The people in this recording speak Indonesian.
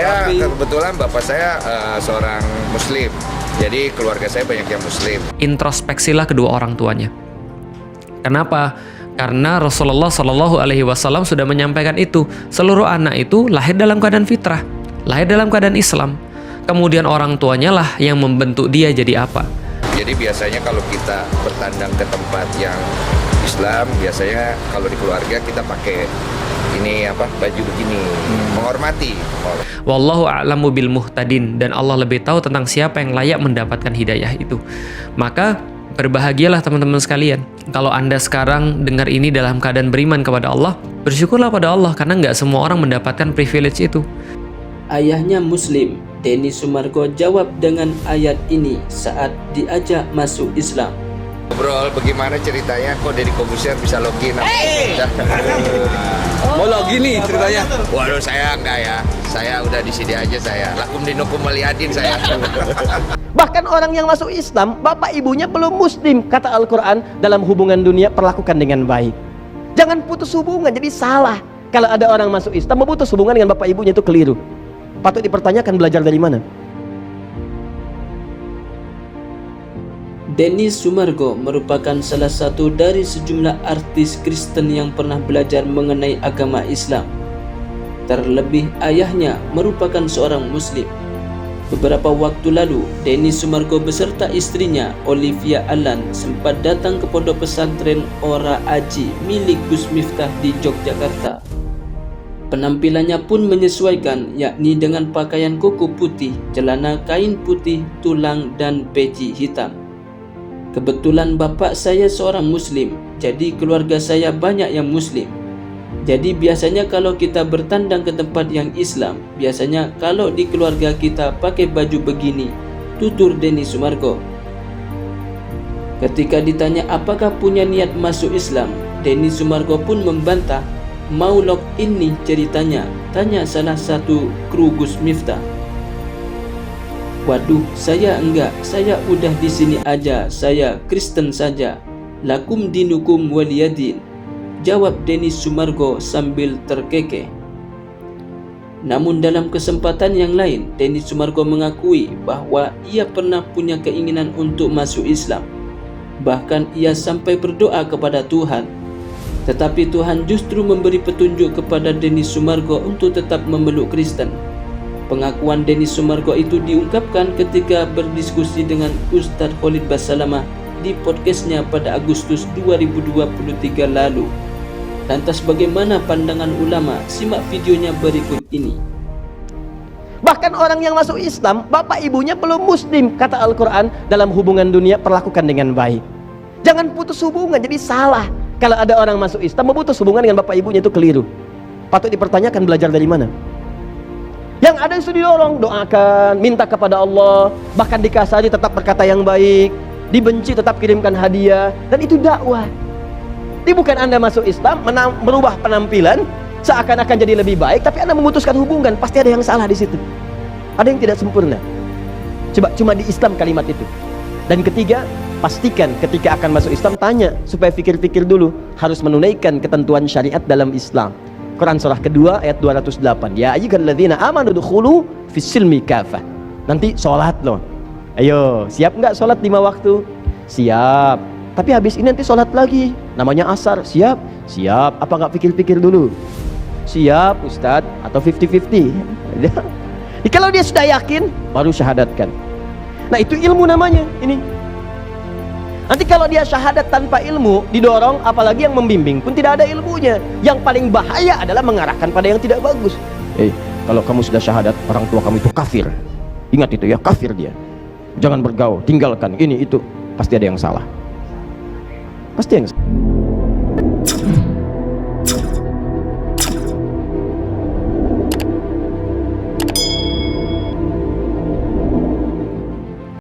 Saya kebetulan bapak saya seorang muslim. Jadi keluarga saya banyak yang muslim. Introspeksilah kedua orang tuanya. Kenapa? Karena Rasulullah Shallallahu Alaihi Wasallam sudah menyampaikan itu. Seluruh anak itu lahir dalam keadaan fitrah, lahir dalam keadaan Islam. Kemudian orang tuanya lah yang membentuk dia jadi apa. Jadi biasanya kalau kita bertandang ke tempat yang Islam, biasanya kalau di keluarga kita pakai ini baju begini, menghormati. Wallahu a'lamu bil muhtadin, dan Allah lebih tahu tentang siapa yang layak mendapatkan hidayah itu. Maka berbahagialah teman-teman sekalian. Kalau Anda sekarang dengar ini dalam keadaan beriman kepada Allah, bersyukurlah pada Allah karena nggak semua orang mendapatkan privilege itu. Ayahnya Muslim, Denny Sumargo jawab dengan ayat ini saat diajak masuk Islam. Ngobrol bagaimana ceritanya kok Deddy Corbuzier bisa login? Mau login nih ceritanya? Waduh, saya enggak ya. Saya udah di sini aja saya. Lakum dinukum waliyadin saya. Bahkan orang yang masuk Islam, bapak ibunya belum muslim. Kata Al-Quran, dalam hubungan dunia perlakukan dengan baik. Jangan putus hubungan, jadi salah. Kalau ada orang masuk Islam, memutus hubungan dengan bapak ibunya itu keliru. Patut dipertanyakan belajar dari mana. Denny Sumargo merupakan salah satu dari sejumlah artis Kristen yang pernah belajar mengenai agama Islam. Terlebih ayahnya merupakan seorang Muslim. Beberapa waktu lalu, Denny Sumargo beserta istrinya Olivia Alan sempat datang ke pondok pesantren Ora Aji milik Gus Miftah di Yogyakarta. Penampilannya pun menyesuaikan, yakni dengan pakaian koko putih, celana kain putih, tulang, dan peci hitam. Kebetulan bapak saya seorang Muslim, jadi keluarga saya banyak yang Muslim. Jadi biasanya kalau kita bertandang ke tempat yang Islam, biasanya kalau di keluarga kita pakai baju begini, tutur Denny Sumargo. Ketika ditanya apakah punya niat masuk Islam, Denny Sumargo pun membantah, mau login nih ceritanya, tanya salah satu kru Gus Miftah. Waduh, saya enggak, saya udah di sini aja, saya Kristen saja. Lakum dinukum waliyadin, jawab Denny Sumargo sambil terkekeh. Namun dalam kesempatan yang lain, Denny Sumargo mengakui bahwa ia pernah punya keinginan untuk masuk Islam. Bahkan ia sampai berdoa kepada Tuhan. Tetapi Tuhan justru memberi petunjuk kepada Denny Sumargo untuk tetap memeluk Kristen. Pengakuan Denny Sumargo itu diungkapkan ketika berdiskusi dengan Ustadz Khalid Basalamah di podcastnya pada Agustus 2023 lalu. Lantas bagaimana pandangan ulama? Simak videonya berikut ini. Bahkan orang yang masuk Islam, bapak ibunya belum muslim. Kata Al-Quran, dalam hubungan dunia perlakukan dengan baik. Jangan putus hubungan, jadi salah. Kalau ada orang masuk Islam, memutus hubungan dengan bapak ibunya itu keliru. Patut dipertanyakan belajar dari mana. Yang ada itu didorong, doakan, minta kepada Allah, bahkan dikasari tetap berkata yang baik, dibenci tetap kirimkan hadiah, dan itu dakwah. Ini bukan Anda masuk Islam merubah penampilan seakan-akan jadi lebih baik, tapi Anda memutuskan hubungan. Pasti ada yang salah di situ. Ada yang tidak sempurna. Coba cuma di Islam kalimat itu. Dan ketiga, pastikan ketika akan masuk Islam tanya supaya pikir-pikir dulu, harus menunaikan ketentuan syariat dalam Islam. Quran surah kedua ayat 208. Ya ayyuhalladzina amanu dukhulu fis silmi kafah. Nanti sholat loh. Ayo, siap nggak sholat 5 waktu? Siap. Tapi habis ini nanti sholat lagi. Namanya asar. Siap? Siap. Apa nggak pikir-pikir dulu? Siap Ustadz. Atau 50-50. Kalau dia sudah yakin, baru syahadatkan. Nah itu ilmu namanya. Ini. Nanti kalau dia syahadat tanpa ilmu, didorong, apalagi yang membimbing pun tidak ada ilmunya. Yang paling bahaya adalah mengarahkan pada yang tidak bagus. Kalau kamu sudah syahadat, orang tua kamu itu kafir. Ingat itu ya, kafir dia. Jangan bergaul, tinggalkan, ini, itu. Pasti ada yang salah. Pasti yang salah.